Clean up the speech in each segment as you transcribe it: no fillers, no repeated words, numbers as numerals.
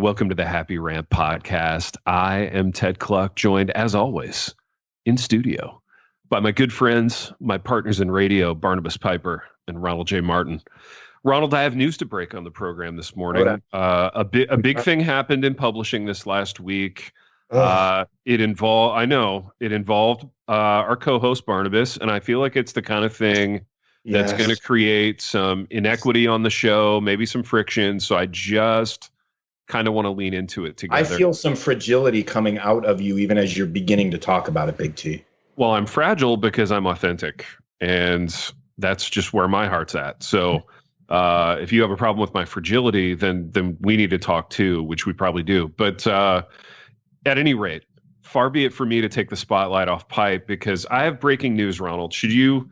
welcome to the Happy Rant podcast. I am Ted Cluck, joined as always in studio by my good friends, my partners in radio, Barnabas Piper and Ronald J. Martin. Ronald, I have news to break on the program this morning. A big thing happened in publishing this last week. It involved our co-host Barnabas, and I feel like it's the kind of thing that's going to create some inequity on the show, maybe some friction. So I just kind of want to lean into it together. I feel some fragility coming out of you even as you're beginning to talk about it, Big T. Well, I'm fragile because I'm authentic, and that's just where my heart's at. So if you have a problem with my fragility, then we need to talk too, which we probably do. But at any rate, far be it for me to take the spotlight off Pipe, because I have breaking news, Ronald. Should you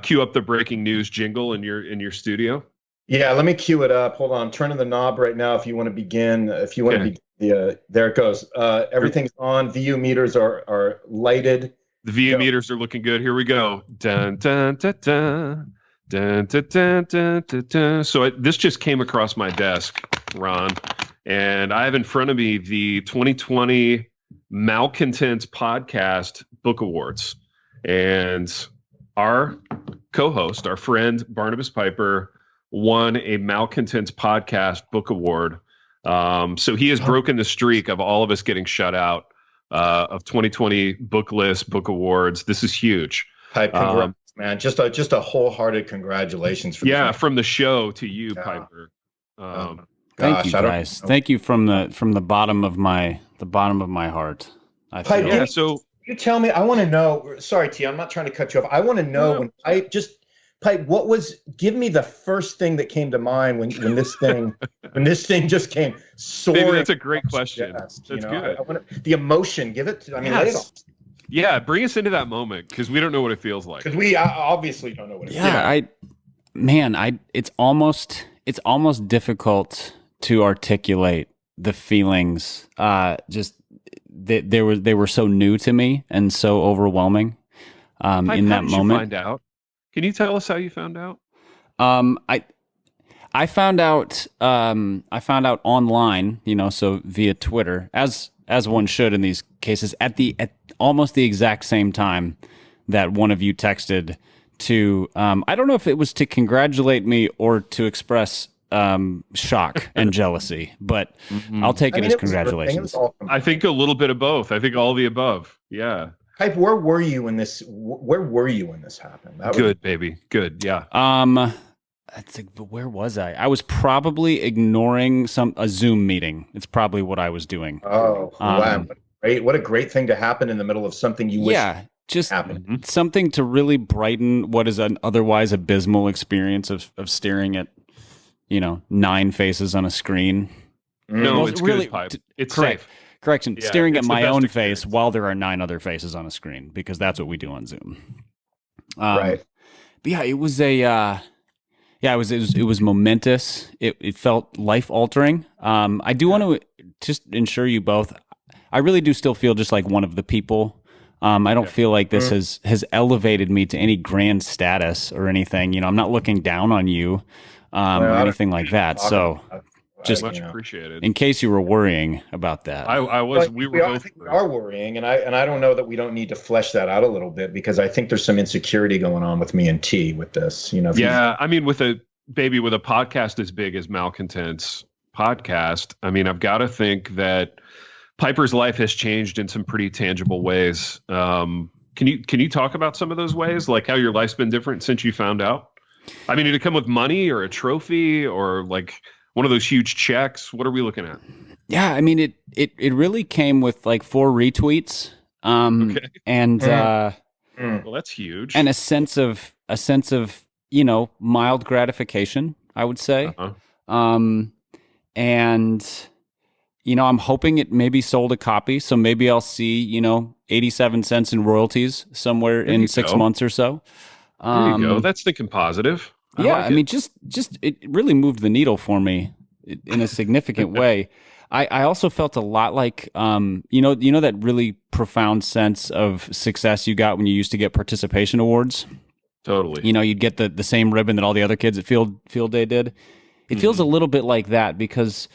cue up the breaking news jingle in your studio? Yeah, let me cue it up. Hold on. I'm turning the knob right now if you want to begin. If you want to begin, there it goes. Everything's on. VU meters are lighted. The VU meters are looking good. Here we go. Dun, dun, dun, dun. Dun, dun, dun, dun, dun, dun. So this just came across my desk, Ron, and I have in front of me the 2020 Malcontents Podcast Book Awards. And our co-host, our friend Barnabas Piper, won a Malcontents Podcast Book Award. So he has broken the streak of all of us getting shut out of 2020 book list, book awards. This is huge. Pipe, congrats, man. Just a wholehearted congratulations. From the show to you, Piper. Thank you, guys. Thank you from the bottom of my heart. Pipe, so you tell me. I want to know. Sorry, T. I'm not trying to cut you off. I want to know when Pipe, give me the first thing that came to mind when this thing just came soaring. Maybe that's a great question. That's good. I want the emotion. Give it. Lay it on. Yeah, bring us into that moment, because we don't know what it feels like. Because we obviously don't know what it feels like. It's almost difficult to articulate the feelings. They were so new to me and so overwhelming. In that moment, you find out? Can you tell us how you found out? I found out online, so via Twitter, as one should in these cases, at almost the exact same time that one of you texted to, I don't know if it was to congratulate me or to express shock and jealousy, but I'll take it as congratulations. I think a little bit of both. I think all of the above. Yeah. Hype, where were you when this happened? Good, baby. Good. Yeah. Where was I? I was probably ignoring a Zoom meeting. It's probably what I was doing. Oh, wow. What a great thing to happen in the middle of something you wish happened. Something to really brighten what is an otherwise abysmal experience of staring at, 9 faces on a screen. No, it's really good, Pipe. It's safe. Correction, staring at my own face while there are 9 other faces on a screen, because that's what we do on Zoom. Right. But yeah, it was it was momentous. It felt life altering. I do want to just ensure you both, I really do still feel just like one of the people. I don't feel like this has elevated me to any grand status or anything. I'm not looking down on you or anything like that. So just much appreciated. In case you were worrying about that, we are worrying, and I don't know that we don't need to flesh that out a little bit, because I think there's some insecurity going on with me and T with this. With a podcast as big as Malcontents Podcast, I've got to think that Piper's life has changed in some pretty tangible ways. Can you talk about some of those ways, like how your life's been different since you found out? Did it come with money or a trophy or like one of those huge checks? What are we looking at? Yeah, it really came with like 4 retweets, and well, that's huge, and a sense of mild gratification, I would say. And I'm hoping it maybe sold a copy, so maybe I'll see 87 cents in royalties somewhere in 6 months or so. There you go. That's thinking positive. Just it really moved the needle for me in a significant way. I also felt a lot like that really profound sense of success you got when you used to get participation awards. Totally. You'd get the same ribbon that all the other kids at field day did. It feels a little bit like that, because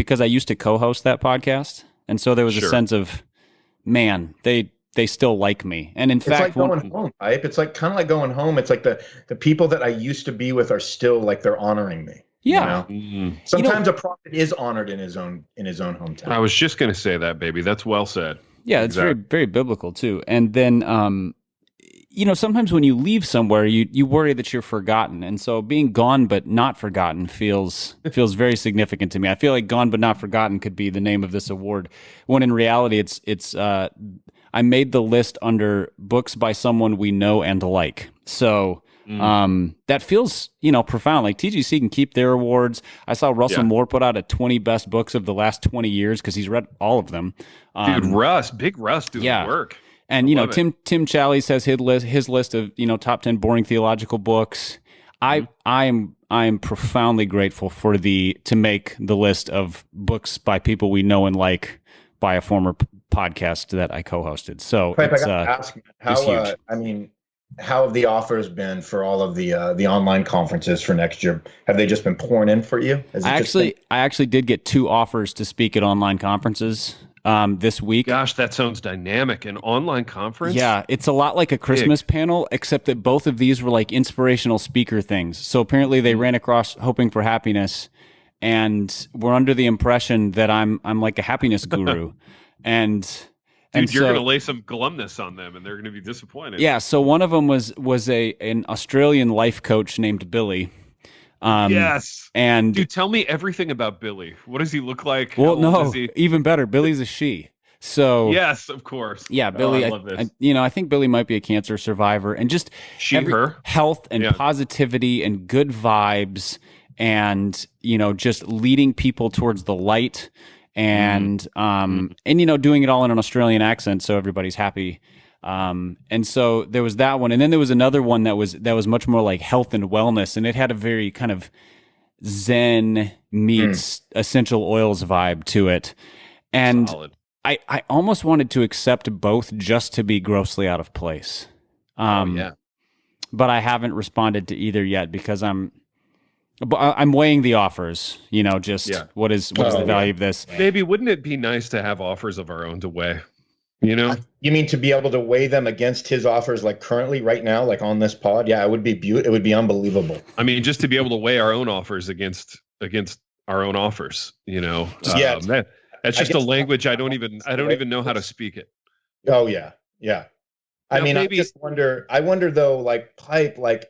because I used to co-host that podcast, and so there was a sense of, man, they still like me. And in it's fact, like going home, right? It's like kind of like going home. It's like the people that I used to be with are still like they're honoring me. Yeah. Sometimes a prophet is honored in his own hometown. I was just going to say that, baby. That's well said. Yeah, it's very, very biblical too. And then, sometimes when you leave somewhere, you worry that you're forgotten, and so being gone but not forgotten feels very significant to me. I feel like "Gone but Not Forgotten" could be the name of this award, when in reality, it's. I made the list under books by someone we know and like. So. That feels, profound. Like TGC can keep their awards. I saw Russell Moore put out a 20 best books of the last 20 years because he's read all of them. Dude, Big Russ doing work. And, Tim Challies has his list of, top 10 boring theological books. I am profoundly grateful to make the list of books by people we know and like by a former podcast that I co-hosted. So I got to ask, how have the offers been for all of the online conferences for next year? Have they just been pouring in for you? I actually did get 2 offers to speak at online conferences this week. Gosh, that sounds dynamic. An online conference? Yeah, it's a lot like a Christmas panel, except that both of these were like inspirational speaker things. So apparently they ran across Hoping for Happiness, and were under the impression that I'm like a happiness guru, Dude, you're going to lay some glumness on them, and they're going to be disappointed. Yeah, so one of them was an Australian life coach named Billy. Yes. And dude, tell me everything about Billy. What does he look like? Well, no, even better. Billy's a she. So yes, of course. Yeah, Billy. I love this. I think Billy might be a cancer survivor, and just her health and positivity and good vibes, and just leading people towards the light. And doing it all in an Australian accent, so everybody's happy. And so there was that one, and then there was another one that was much more like health and wellness, and it had a very kind of Zen meets essential oils vibe to it. And solid. I almost wanted to accept both just to be grossly out of place. But I haven't responded to either yet because I'm weighing the offers, what is the value of this? Maybe wouldn't it be nice to have offers of our own to weigh? You mean to be able to weigh them against his offers, like currently right now, like on this pod? Yeah, it would be unbelievable. I mean, just to be able to weigh our own offers against our own offers, that's just a language I don't even know how to speak it. Oh yeah. Yeah. I wonder though, like Pipe, like,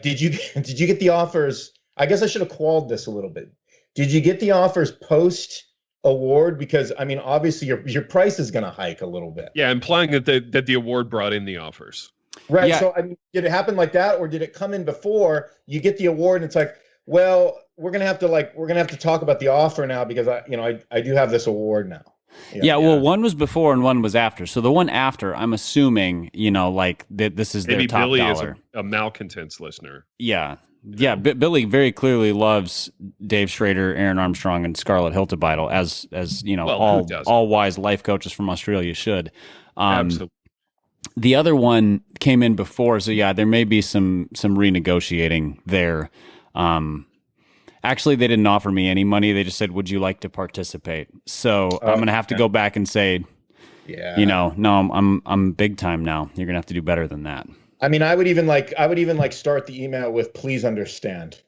did you get the offers? I guess I should have qualified this a little bit. Did you get the offers post award? Because obviously your price is going to hike a little bit. Yeah, implying that the award brought in the offers. Right. Yeah. So did it happen like that, or did it come in before you get the award and it's like, well, we're gonna have to talk about the offer now because I do have this award now. Yeah, well, one was before and one was after. So the one after, I'm assuming, like this is maybe their top Billy dollar. Is a malcontents listener. Yeah. Yeah, Billy very clearly loves Dave Schrader, Aaron Armstrong, and Scarlett Hiltebeitel, as all wise life coaches from Australia should. Absolutely. The other one came in before, so yeah, there may be some renegotiating there. Actually, they didn't offer me any money. They just said, "Would you like to participate?" So I'm gonna have to go back and say, no, I'm big time now. You're gonna have to do better than that. I mean, I would even start the email with "Please understand."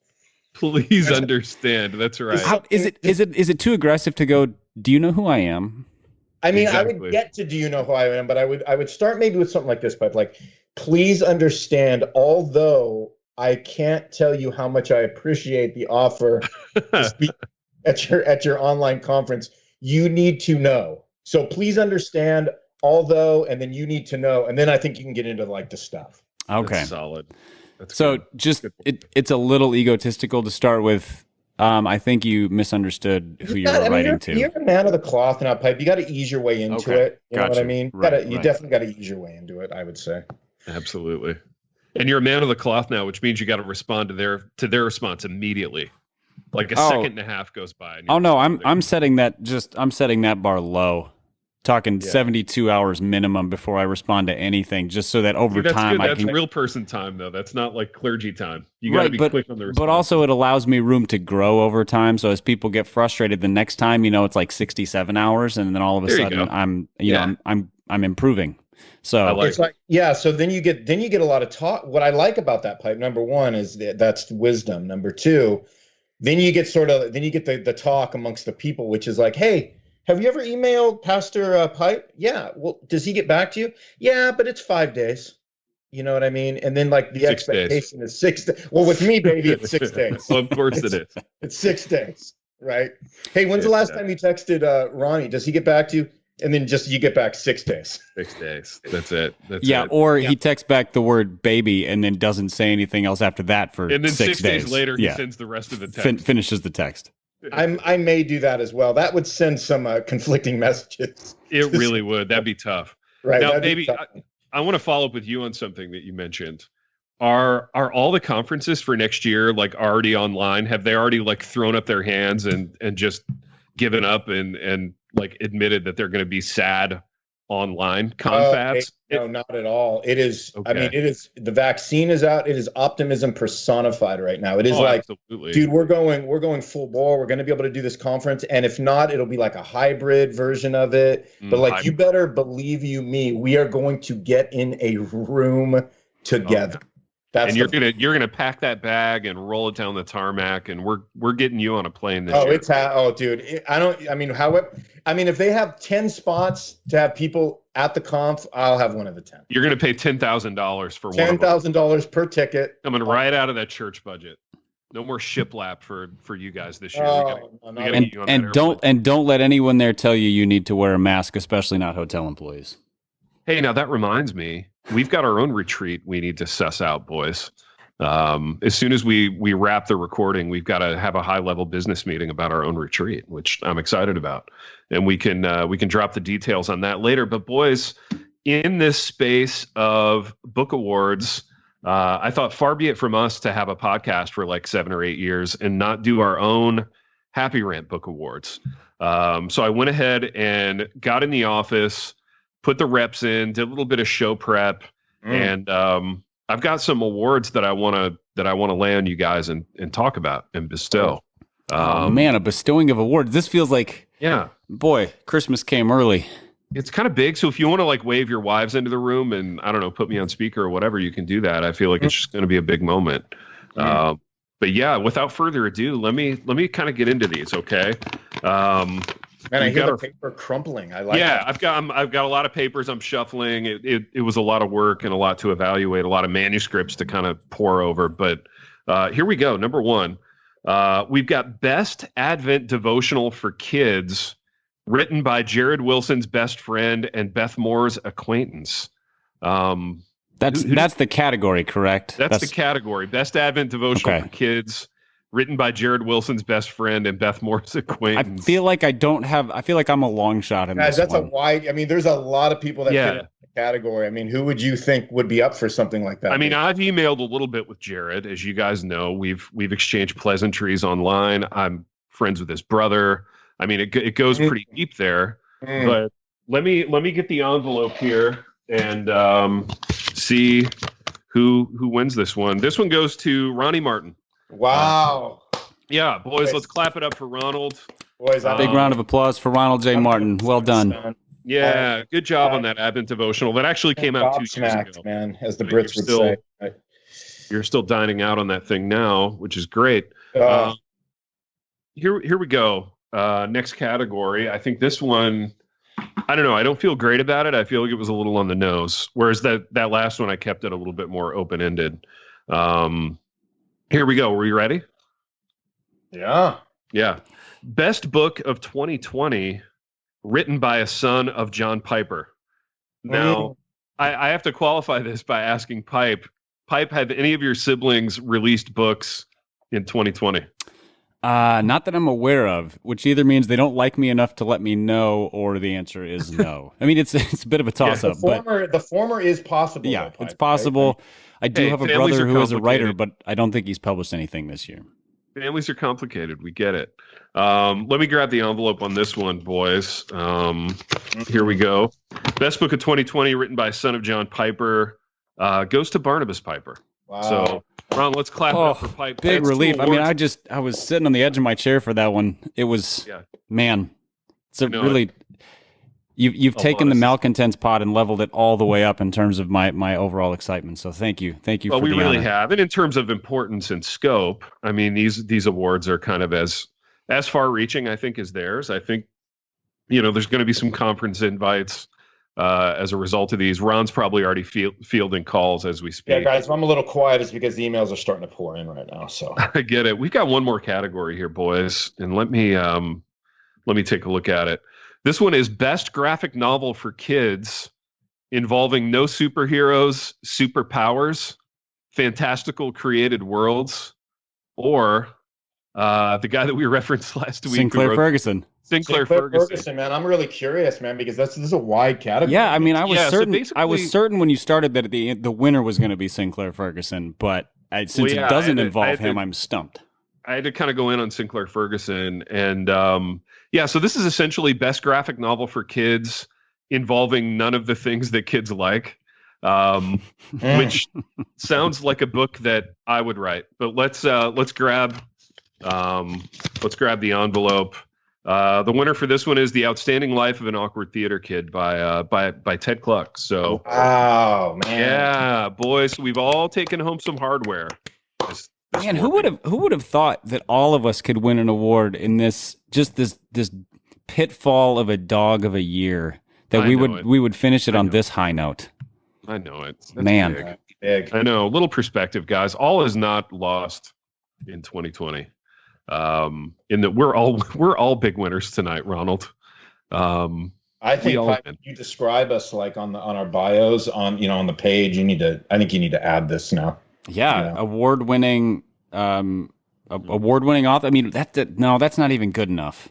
Please understand. That's right. Is it too aggressive to go? Do you know who I am? I mean, exactly. I would get to "Do you know who I am?" But I would start maybe with something like this, but like, "Please understand, although I can't tell you how much I appreciate the offer to speak at your online conference. You need to know. So please understand, although, and then you need to know, and then I think you can get into like the stuff." Okay, that's solid. That's so good. Just it's a little egotistical to start with. I think you misunderstood who you were writing to. You're a man of the cloth now, Pipe. You got to ease your way into it. You know what I mean? You definitely got to ease your way into it, I would say. Absolutely. And you're a man of the cloth now, which means you got to respond to their response immediately. Like a second and a half goes by. Oh no, I'm setting that bar low. talking 72 hours minimum before I respond to anything, just so that over That's time good. I That's can. real person time, though. That's not like clergy time. You got to be quick on the response. But also it allows me room to grow over time. So as people get frustrated, the next time, it's like 67 hours, and then all of a sudden I'm improving. So it's like, so then you get a lot of talk. What I like about that pipe, number one, is that's wisdom. Number two, then you get the talk amongst the people, which is like, hey, have you ever emailed Pastor Pipe? Yeah. Well, does he get back to you? Yeah, but it's 5 days. You know what I mean? And then like the 6 expectation is 6 days. Well, with me, baby, it's 6 days. Well, of course it is. It's 6 days, right? Hey, when's the last time you texted Ronnie? Does he get back to you? And then you get back 6 days. 6 days. That's it. He texts back the word baby and then doesn't say anything else after that for 6 days. And then 6 days later, he sends the rest of the text. Finishes the text. I may do that as well. That would send some conflicting messages. It really would. That'd be tough. Right. Now, baby, I want to follow up with you on something that you mentioned. Are all the conferences for next year like already online? Have they already like thrown up their hands and just given up and like admitted that they're going to be sad online confabs? No, not at all. It is. Okay. I mean, it is. The vaccine is out. It is optimism personified right now. It is absolutely. Dude, we're going full bore. We're going to be able to do this conference, and if not, it'll be like a hybrid version of it. But like, you better believe me, we are going to get in a room together. Okay. And you're gonna pack that bag and roll it down the tarmac, and we're getting you on a plane this year. Dude, if they have 10 spots to have people at the conf, I'll have one of the 10. You're gonna pay $10,000 for $10,000 per ticket, coming right out of that church budget. No more shiplap for you guys this year. Don't let anyone there tell you need to wear a mask, especially not hotel employees. Hey, now that reminds me, we've got our own retreat we need to suss out, boys. As soon as we wrap the recording, we've got to have a high-level business meeting about our own retreat, which I'm excited about. And we can drop the details on that later. But boys, in this space of book awards, I thought far be it from us to have a podcast for like 7 or 8 years and not do our own Happy Rant Book Awards. So I went ahead and got in the office, put the reps in, did a little bit of show prep, and I've got some awards that I want to lay on you guys and talk about and bestow. A bestowing of awards. This feels like, boy, Christmas came early. It's kind of big, so if you want to like wave your wives into the room and I don't know, put me on speaker or whatever, you can do that. I feel like it's just going to be a big moment. But yeah, without further ado, let me kind of get into these, okay? Man, I hear the paper crumpling. I like it. Yeah, I've got a lot of papers I'm shuffling. It was a lot of work and a lot to evaluate, a lot of manuscripts to kind of pour over. But here we go. Number one, we've got Best Advent Devotional for Kids, written by Jared Wilson's best friend and Beth Moore's acquaintance. That's the category, correct? That's the category. Best Advent Devotional for Kids, written by Jared Wilson's best friend and Beth Moore's acquaintance. I feel like I'm a long shot in this that's one. a wide. I mean, there's a lot of people that fit in the category. I mean, who would you think would be up for something like that? I mean, I've emailed a little bit with Jared, as you guys know. We've exchanged pleasantries online. I'm friends with his brother. I mean, it goes pretty deep there. But let me get the envelope here and see who wins this one. This one goes to Ronnie Martin. Wow. Yeah, boys, let's clap it up for Ronald. Boys, big round of applause for Ronald J. Martin. Well done. Yeah, good job on that Advent devotional. That actually came out 2 years ago. Man, as the Brits would say. You're still dining out on that thing now, which is great. Here we go. Next category. I think this one, I don't know. I don't feel great about it. I feel like it was a little on the nose. Whereas that last one, I kept it a little bit more open-ended. Here we go. Were you ready? Yeah. Yeah. Best book of 2020, written by a son of John Piper. Now, I have to qualify this by asking Pipe, have any of your siblings released books in 2020? Not that I'm aware of, which either means they don't like me enough to let me know, or the answer is no. I mean, it's a bit of a toss-up. The former is possible. Yeah, it's possible. Right? I do have a brother who is a writer, but I don't think he's published anything this year. Families are complicated. We get it. Let me grab the envelope on this one, boys. Here we go. Best book of 2020, written by son of John Piper, goes to Barnabas Piper. Wow. So, Ron, let's clap it up for Piper. Big That's relief. two I mean, awards. I was sitting on the edge of my chair for that one. It was, man, it's a really, you've taken the malcontents pot and leveled it all the way up in terms of my overall excitement. So thank you. Well, for we the really honor. have. And in terms of importance and scope, I mean, these awards are kind of as far reaching, I think, as theirs. I think, there's going to be some conference invites as a result of these. Ron's probably already fielding calls as we speak. Yeah, guys, if I'm a little quiet, it's because the emails are starting to pour in right now. So I get it. We've got one more category here, boys, and let me take a look at it. This one is best graphic novel for kids involving no superheroes, superpowers, fantastical created worlds, or the guy that we referenced last week, Sinclair Ferguson. Sinclair Ferguson, man. I'm really curious, man, because this is a wide category. Yeah, I mean, I was certain. So I was certain when you started that the winner was going to be Sinclair Ferguson, but since it doesn't involve him, I'm stumped. I had to kind of go in on Sinclair Ferguson, and so this is essentially best graphic novel for kids involving none of the things that kids like, which sounds like a book that I would write. But let's grab the envelope. The winner for this one is The Outstanding Life of an Awkward Theater Kid by Ted Kluck. So, wow, man, yeah, boys, we've all taken home some hardware. Man, who would have thought that all of us could win an award in this pitfall of a dog of a year, that we would finish it on this high note. I know it. That's man. Big. I know. A little perspective, guys. All is not lost in 2020. In that we're all big winners tonight, Ronald. I think you describe us like on our bios on the page. I think you need to add this now. Yeah, award-winning author. I mean, that's not even good enough.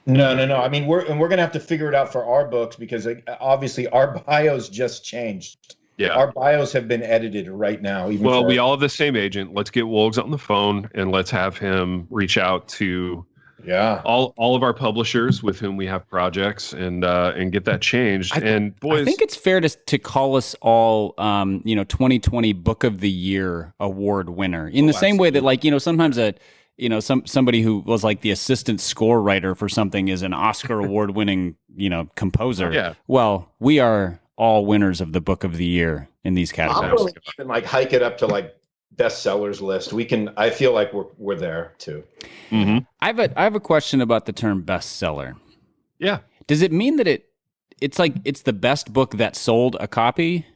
No. I mean, we're gonna have to figure it out for our books because obviously our bios just changed. Yeah, our bios have been edited right now. We all have the same agent. Let's get Wogs on the phone and let's have him reach out to all of our publishers with whom we have projects and get that changed. And boys, I think it's fair to call us all 2020 Book of the Year award winner in the same way that sometimes somebody who was like the assistant score writer for something is an Oscar award winning composer. Yeah. Well, we are all winners of the Book of the Year in these categories. I'm willing to even hike it up to bestsellers list. I feel like we're there too. Mm-hmm. I have a question about the term bestseller. Yeah. Does it mean that it's the best book that sold a copy?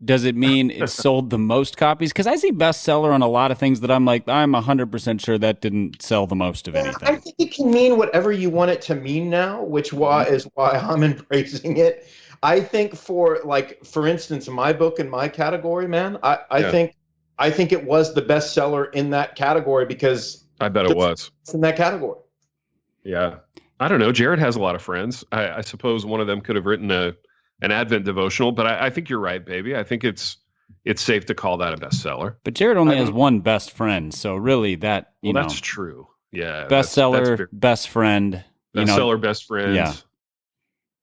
Does it mean it sold the most copies? Because I see bestseller on a lot of things that I'm 100% sure that didn't sell the most of anything. I think it can mean whatever you want it to mean now, which is why I'm embracing it. I think for instance, my book in my category, man, I think it was the bestseller in that category because I bet it was in that category. Yeah, I don't know. Jared has a lot of friends. I suppose one of them could have written an Advent devotional, but I think you're right, baby. I think it's safe to call that a bestseller. But Jared only has one best friend, so really that's true. Yeah, bestseller, best friend, bestseller, best friend. Yeah.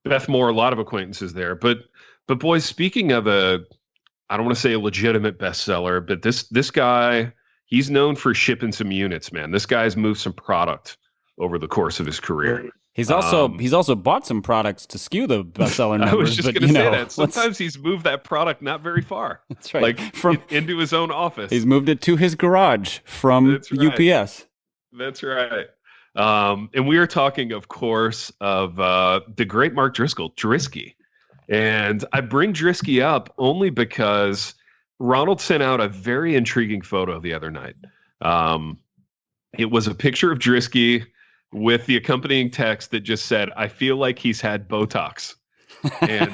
Beth Moore, a lot of acquaintances there. But boys, speaking of I don't want to say a legitimate bestseller, but this guy, he's known for shipping some units, man. This guy's moved some product over the course of his career. He's also bought some products to skew the bestseller numbers. I was just going to say that. Sometimes he's moved that product not very far. That's right. Into his own office. He's moved it to his garage from UPS. That's right. And we are talking, of course, of the great Mark Driscoll, Drisky. And I bring Drisky up only because Ronald sent out a very intriguing photo the other night. It was a picture of Drisky with the accompanying text that just said, "I feel like he's had Botox." And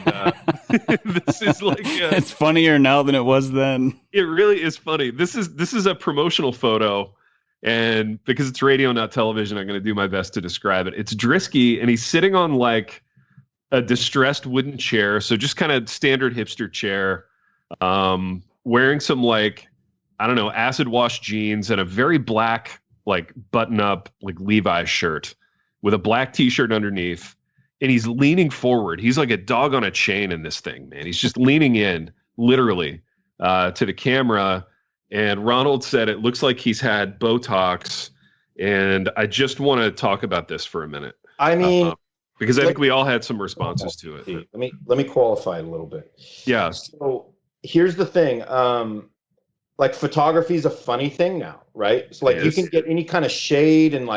this is it's funnier now than it was then. It really is funny. This is a promotional photo. And because it's radio, not television, I'm going to do my best to describe it. It's Drisky, and he's sitting on a distressed wooden chair. So just kind of standard hipster chair, wearing some acid wash jeans and a very black like button up, like Levi's shirt with a black t-shirt underneath. And he's leaning forward. He's like a dog on a chain in this thing, man. He's just leaning in literally to the camera. And Ronald said, it looks like he's had Botox. And I just want to talk about this for a minute. I mean, because I think we all had some responses to it. Let me qualify it a little bit. Yeah. So here's the thing. Like photography is a funny thing now, right? So like you can get any kind of shade and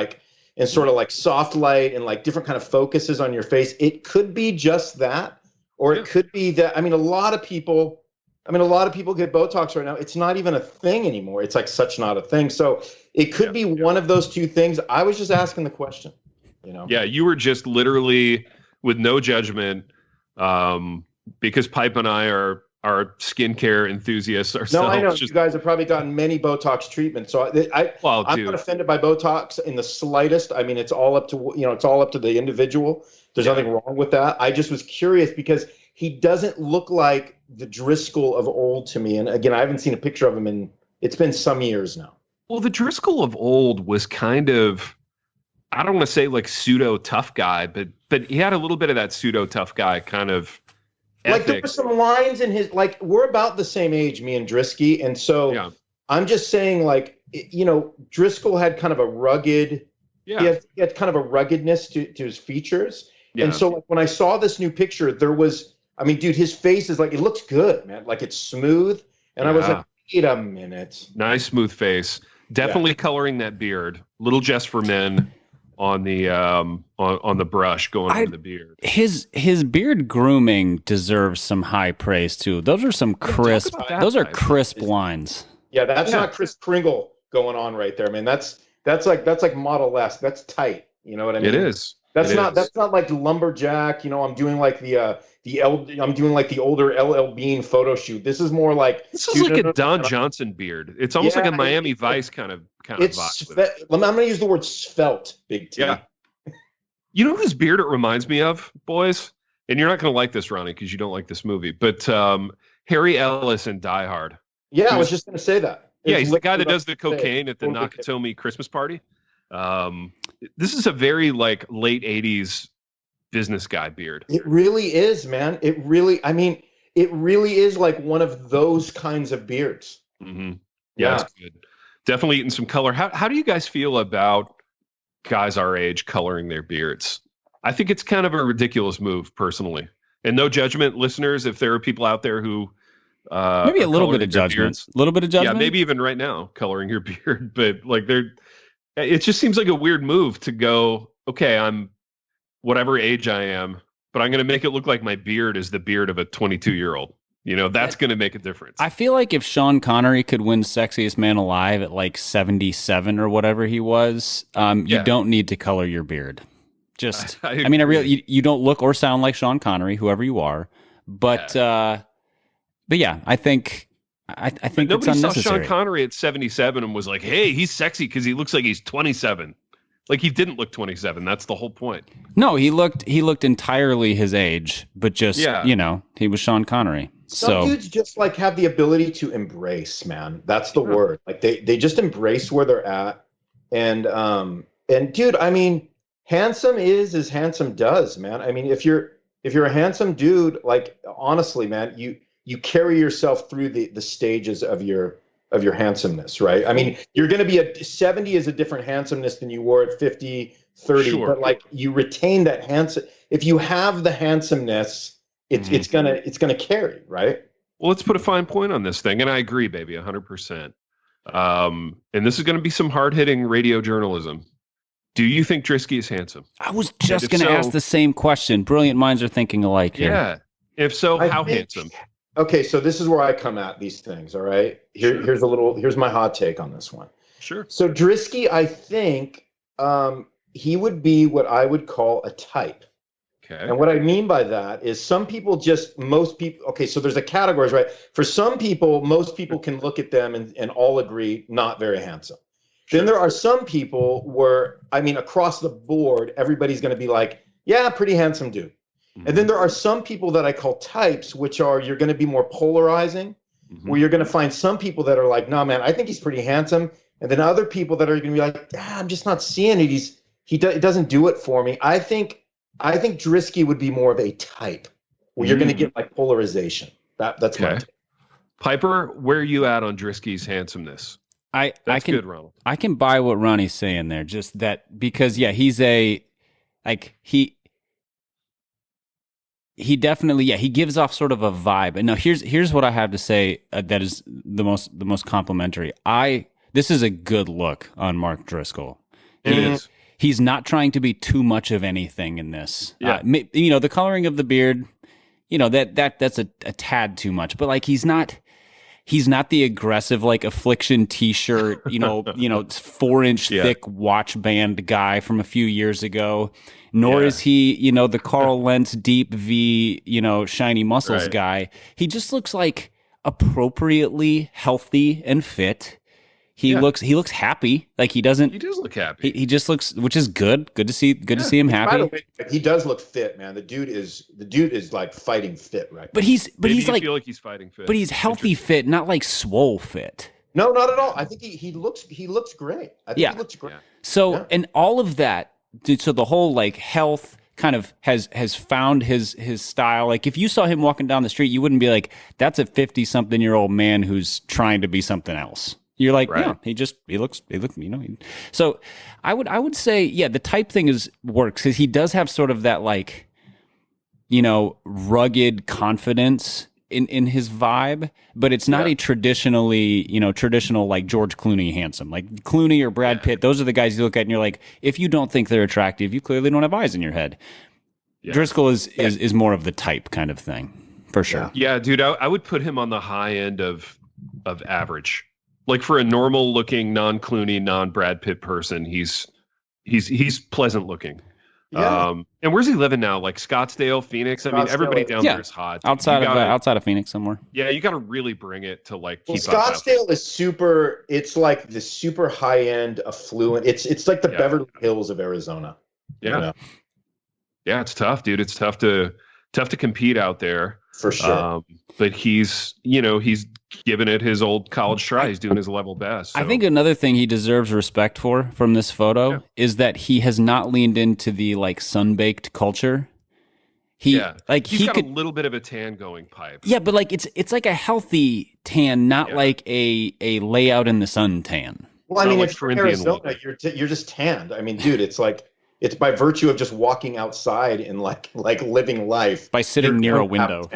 sort of like soft light and like different kind of focuses on your face. It could be just that, or it could be that. I mean, a lot of people get Botox right now. It's not even a thing anymore. It's like such not a thing. So it could be one of those two things. I was just asking the question, you know? Yeah, you were just literally with no judgment, because Pipe and I are skincare enthuuths ourselves. No, I know you guys have probably gotten many Botox treatments. So I'm not offended by Botox in the slightest. I mean, it's all up to the individual. There's nothing wrong with that. I just was curious because he doesn't look like the Driscoll of old to me. And again, I haven't seen a picture of him it's been some years now. Well, the Driscoll of old was kind of, I don't want to say like pseudo tough guy, but he had a little bit of that pseudo tough guy kind of ethic. Like there were some lines in his, like we're about the same age, me and Drisky. And so I'm just saying like, you know, Driscoll had kind of a rugged, he had kind of a ruggedness to his features. Yeah. And so like, when I saw this new picture, there was, I mean, dude, his face is like, it looks good, man. Like it's smooth. And I was like, wait a minute. Nice smooth face. Definitely coloring that beard. Little Just for Men on the on the brush going over the beard. His beard grooming deserves some high praise too. Those are some crisp. Those are crisp lines. Yeah, that's not Chris Kringle going on right there, man. That's like Model S. That's tight. You know what I mean? It is. That's not like lumberjack. You know, I'm doing like I'm doing like the older LL Bean photo shoot. This is more like a Don Johnson beard. It's almost like a Miami Vice kind of vibe. I'm going to use the word svelte, Big T. Yeah. You know whose beard it reminds me of, boys? And you're not going to like this, Ronnie, because you don't like this movie. But Harry Ellis in Die Hard. Yeah, I was just going to say that. He's the guy that does the cocaine at the Nakatomi Christmas party. This is a very like late 80s business guy beard. It really is, man. It really is like one of those kinds of beards. Mm-hmm. Yeah, it's good. Definitely eating some color. How do you guys feel about guys our age coloring their beards? I think it's kind of a ridiculous move, personally. And no judgment, listeners, if there are people out there who maybe a little bit of judgment. A little bit of judgment. Yeah, maybe even right now, coloring your beard. But like it just seems like a weird move to go, okay, I'm whatever age I am, but I'm going to make it look like my beard is the beard of a 22-year-old. You know, that's going to make a difference. I feel like if Sean Connery could win Sexiest Man Alive at like 77 or whatever he was, you don't need to color your beard. Just, I mean, you don't look or sound like Sean Connery, whoever you are. But yeah, I think it's unnecessary. Nobody saw Sean Connery at 77 and was like, hey, he's sexy because he looks like he's 27. Like he didn't look 27. That's the whole point. No, he looked entirely his age, but just, you know, he was Sean Connery. Some dudes just like have the ability to embrace, man. That's the word. Like they just embrace where they're at. And dude, I mean, handsome is as handsome does, man. I mean, if you're a handsome dude, like honestly, man, you carry yourself through the stages of your handsomeness, right? I mean, you're going to be 70 is a different handsomeness than you were at 50, 30, but like you retain that handsome. If you have the handsomeness, it's gonna carry, right? Well, let's put a fine point on this thing, and I agree, baby, 100%. And this is going to be some hard-hitting radio journalism. Do you think Drisky is handsome? I was just going to ask the same question. Brilliant minds are thinking alike here. Yeah. If so, how handsome? Okay, so this is where I come at these things, all right? Here's my hot take on this one. Sure. So Drisky, I think he would be what I would call a type. Okay. And what I mean by that is most people, okay, so there's a categories, right? For some people, most people can look at them and all agree, not very handsome. Sure. Then there are some people where, I mean, across the board, everybody's going to be like, yeah, pretty handsome dude. Mm-hmm. And then there are some people that I call types, which are, you're going to be more polarizing, where you're going to find some people that are like, no, man, I think he's pretty handsome, and then other people that are going to be like, I'm just not seeing it. It doesn't do it for me. I think Drisky would be more of a type where you're going to get like polarization. That's my take. Piper, where are you at on Drisky's handsomeness? That's good, Ronald. I can buy what Ronnie's saying there. Just that because he's he definitely he gives off sort of a vibe. And now here's what I have to say that is the most complimentary. This is a good look on Mark Driscoll. It is. He's not trying to be too much of anything in this. Yeah. The coloring of the beard, that's a tad too much. But like he's not the aggressive like Affliction T-shirt, 4-inch thick watch band guy from a few years ago. Nor is he, the Carl Lentz deep V, shiny muscles guy. He just looks like appropriately healthy and fit. He looks happy. Like he does look happy. He just looks, which is good. Good to see him happy. By the way, he does look fit, man. The dude is like fighting fit right now. But he's like, feel like he's fighting fit. But he's healthy fit, not like swole fit. No, not at all. I think he looks great. I think he looks great. Yeah. So and all of that, so the whole like health kind of has found his style. Like if you saw him walking down the street, you wouldn't be like, that's a 50-something-year-old man who's trying to be something else. You're like, he looks. So I would say, the type thing works because he does have sort of that like, rugged confidence in his vibe, but it's not a traditional like George Clooney handsome. Like Clooney or Brad Pitt, those are the guys you look at and you're like, if you don't think they're attractive, you clearly don't have eyes in your head. Yeah. Driscoll is more of the type kind of thing, for sure. Yeah, dude, I would put him on the high end of average. Like for a normal looking, non-Clooney, non-Brad Pitt person, he's pleasant looking. Yeah. And where's he living now? Like Scottsdale, Phoenix? I mean, everybody down there is hot. Outside of Phoenix somewhere. Yeah, you got to really bring it to like keep Scottsdale is super, it's like the super high-end, affluent. It's like the Beverly Hills of Arizona. Yeah. Yeah, it's tough, dude. It's tough to compete out there. For sure. But he's giving it his old college try. He's doing his level best. So. I think another thing he deserves respect for from this photo is that he has not leaned into the like sun-baked culture. He's got a little bit of a tan going, Pipe. Yeah, but like it's like a healthy tan, not like a layout in the sun tan. Well, I mean, if you're in Arizona, you're just tanned. I mean, dude, it's like it's by virtue of just walking outside and like living life by sitting near a window.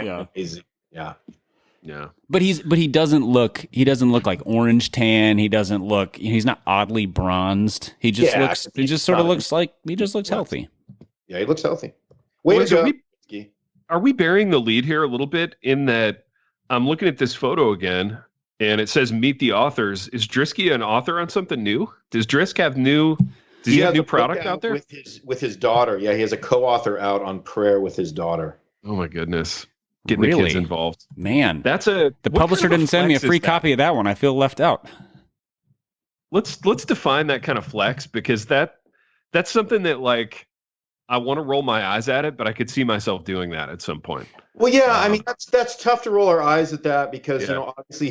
Yeah. But he doesn't look like orange tan. He doesn't look, he's not oddly bronzed. He just looks healthy. Yeah, he looks healthy. Are we burying the lead here a little bit in that I'm looking at this photo again and it says meet the authors. Is Drisky an author on something new? Does Drisk have new product out there? With his daughter. Yeah, he has a co-author out on Prayer with his daughter. Oh my goodness. Getting the kids involved. Man. The publisher didn't send me a free copy of that one. I feel left out. Let's define that kind of flex, because that's something that like I want to roll my eyes at it, but I could see myself doing that at some point. Well, yeah, I mean that's tough to roll our eyes at that because obviously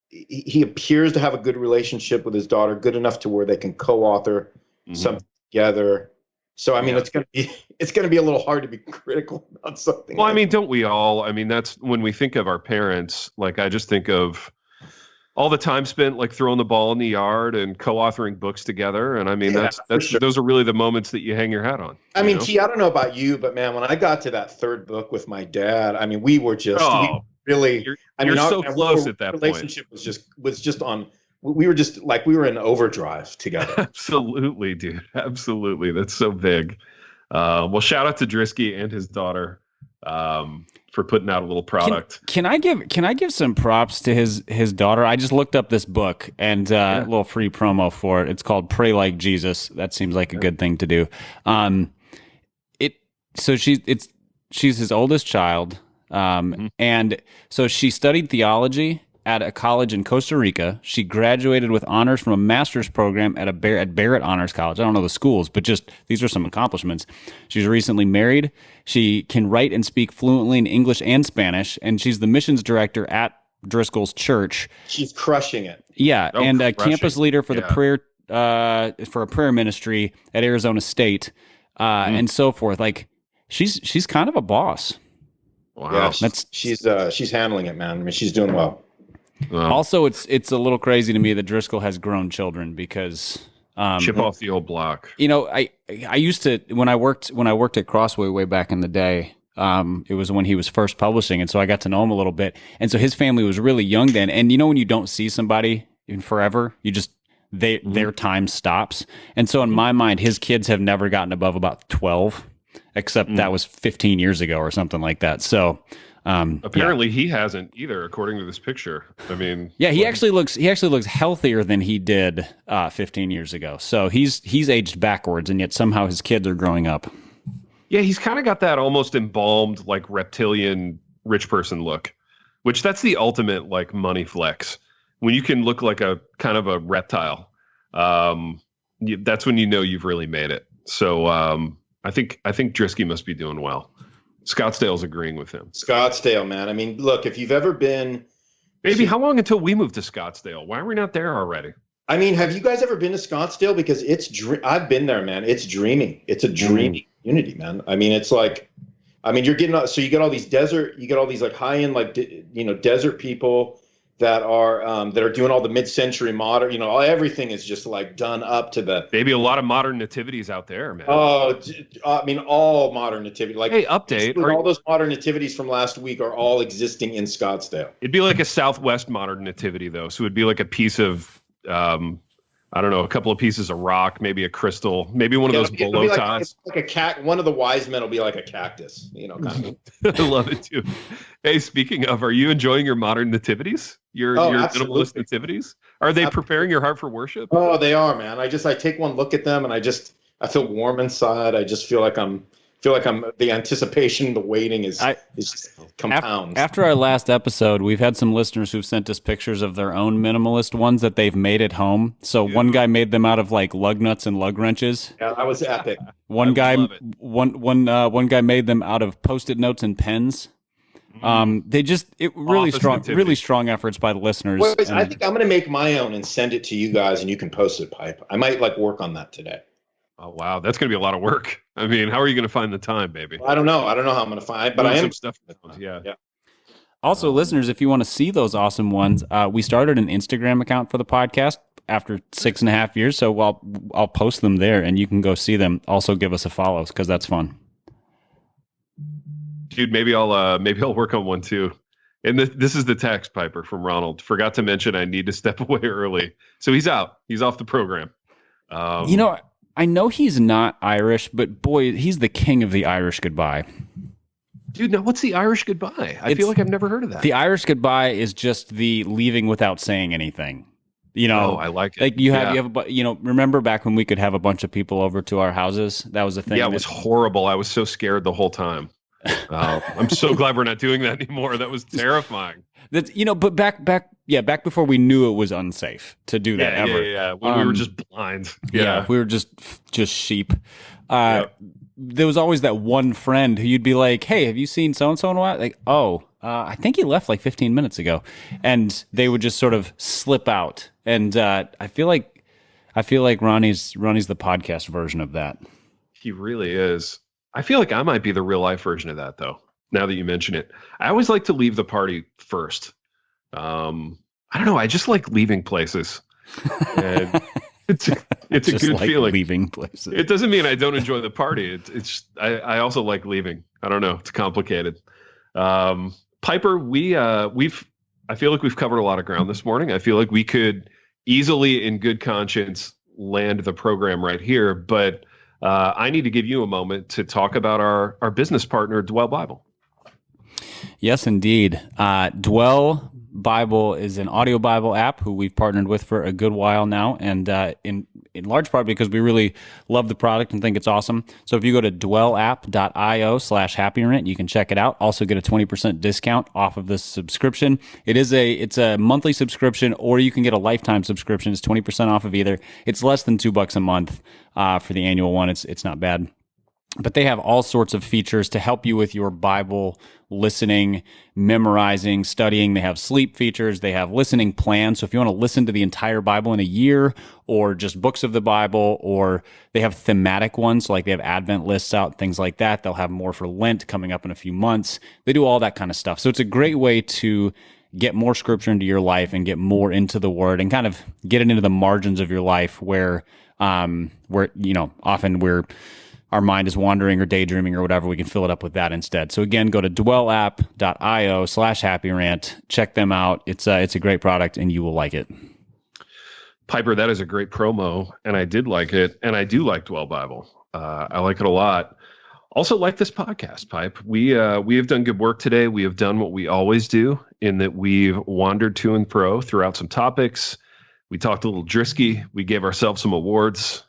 he appears to have a good relationship with his daughter, good enough to where they can co-author something together. So I mean, it's gonna be a little hard to be critical about something. Well, I mean, don't we all? I mean, that's when we think of our parents. Like, I just think of all the time spent like throwing the ball in the yard and co-authoring books together. And I mean, those are really the moments that you hang your hat on. I mean, T, I don't know about you, but man, when I got to that third book with my dad, I mean, we were just really. You're so close at that point. Relationship was just on. We were just like we were in overdrive together. Absolutely, dude. Absolutely. That's so big. Well, shout out to Drisky and his daughter for putting out a little product. Can I give some props to his daughter? I just looked up this book and a little free promo for it. It's called Pray Like Jesus. That seems like a good thing to do. She's his oldest child. And so she studied theology at a college in Costa Rica. She graduated with honors from a master's program at Barrett Honors College. I don't know the schools, but just these are some accomplishments. She's recently married. She can write and speak fluently in English and Spanish, and she's the missions director at Driscoll's church. She's crushing it. Yeah, Oh, and a crushing. campus leader for the Yeah. prayer for a prayer ministry at Arizona State, and so forth. Like she's kind of a boss. Wow. Yeah, she's handling it, man. I mean, she's doing well. Also, it's a little crazy to me that Driscoll has grown children because chip off the old block. you know, I used to when I worked at Crossway way back in the day. It was when he was first publishing, and so I got to know him a little bit. And so his family was really young then. And you know, when you don't see somebody in forever, you just their time stops. And so in my mind, his kids have never gotten above about 12, except that was 15 years ago or something like that. So Apparently he hasn't either, according to this picture. I mean, yeah, he actually looks healthier than he did 15 years ago. So he's aged backwards, and yet somehow his kids are growing up. yeah, he's kind of got that almost embalmed, like reptilian rich person look, which that's the ultimate like money flex. When you can look like a kind of a reptile, that's when you know you've really made it. So I think Drisky must be doing well. Scottsdale's agreeing with him. Scottsdale, man. I mean, look, if you've ever been, Baby, how long until we move to Scottsdale? Why are we not there already? I mean, have you guys ever been to Scottsdale? Because I've been there, man. It's dreaming. It's a dreamy community, man. I mean, it's like, I mean, you get all these like high end, like, desert people that are doing all the mid-century modern, everything is just like done up to the. Maybe a lot of modern nativities out there, man. Oh, I mean, all modern nativity. Like, hey, update. all those modern nativities from last week are all existing in Scottsdale. It'd be like a Southwest modern nativity, though. So it'd be like a piece of, I don't know, a couple of pieces of rock, maybe a crystal, maybe one of those bolo ties. Like one of the wise men will be like a cactus, kind of. I love it too. Hey, speaking of, are you enjoying your modern nativities? Your minimalist nativities? Are they preparing your heart for worship? Oh, they are, man. I take one look at them and I feel warm inside. I just feel like I'm the anticipation, the waiting is just compounds. After our last episode, we've had some listeners who've sent us pictures of their own minimalist ones that they've made at home. So one guy made them out of like lug nuts and lug wrenches. Yeah, that was epic. One guy made them out of Post-it notes and pens. Really strong efforts by the listeners. Well, I think I'm going to make my own and send it to you guys, and you can post it, Pipe. I might work on that today. Oh wow, that's going to be a lot of work. I mean, how are you going to find the time, baby? I don't know how I'm going to find, but I am some stuff. Yeah. Also, listeners, if you want to see those awesome ones, we started an Instagram account for the podcast after 6.5 years. So I'll post them there, and you can go see them. Also, give us a follow because that's fun. Dude, maybe I'll work on one too. And this is the text, Piper, from Ronald. Forgot to mention I need to step away early. So he's out. He's off the program. I know he's not Irish, but boy, he's the king of the Irish goodbye. Dude, now what's the Irish goodbye? I feel like I've never heard of that. The Irish goodbye is just the leaving without saying anything. I like it. Like you have, remember back when we could have a bunch of people over to our houses? That was a thing. Yeah, it was horrible. I was so scared the whole time. I'm so glad we're not doing that anymore. That was terrifying. But back before we knew it was unsafe to do that ever. Yeah. When we were just blind. Yeah, we were just sheep. There was always that one friend who you'd be like, "Hey, have you seen so and so in a while?" Like, I think he left like 15 minutes ago, and they would just sort of slip out. And I feel like Ronnie's the podcast version of that. He really is. I feel like I might be the real life version of that, though. Now that you mention it, I always like to leave the party first. I don't know. I just like leaving places. And it's a good feeling. Leaving places. It doesn't mean I don't enjoy the party. I also like leaving. I don't know. It's complicated. Piper, I feel like we've covered a lot of ground this morning. I feel like we could easily, in good conscience, land the program right here, but I need to give you a moment to talk about our business partner, Dwell Bible. Yes, indeed. Dwell Bible is an audio Bible app who we've partnered with for a good while now, and in large part because we really love the product and think it's awesome. So if you go to dwellapp.io/Happy Rant, you can check it out. Also get a 20% discount off of this subscription. It's a monthly subscription, or you can get a lifetime subscription. It's 20% off of either. It's less than $2 a month for the annual one. It's not bad. But they have all sorts of features to help you with your Bible listening, memorizing, studying. They have sleep features. They have listening plans. So if you want to listen to the entire Bible in a year, or just books of the Bible, or they have thematic ones, like they have Advent lists out, things like that. They'll have more for Lent coming up in a few months. They do all that kind of stuff. So it's a great way to get more scripture into your life and get more into the Word and kind of get it into the margins of your life where often our mind is wandering or daydreaming or whatever. We can fill it up with that instead. So again, go to dwellapp.io/happyrant. Check them out. It's a great product and you will like it. Piper, that is a great promo, and I did like it, and I do like Dwell Bible. I like it a lot. Also like this podcast, Pipe. We have done good work today. We have done what we always do in that we've wandered to and fro throughout some topics. We talked a little Drisky. We gave ourselves some awards.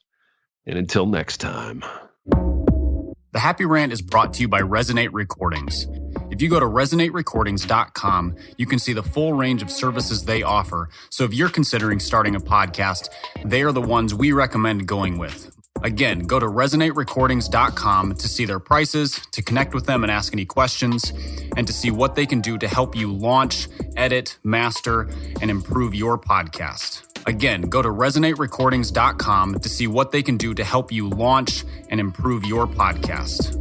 And until next time. The Happy Rant is brought to you by Resonate Recordings. If you go to resonaterecordings.com, you can see the full range of services they offer. So if you're considering starting a podcast, they are the ones we recommend going with. Again, go to resonaterecordings.com to see their prices, to connect with them and ask any questions, and to see what they can do to help you launch, edit, master, and improve your podcast. Again, go to resonaterecordings.com to see what they can do to help you launch and improve your podcast.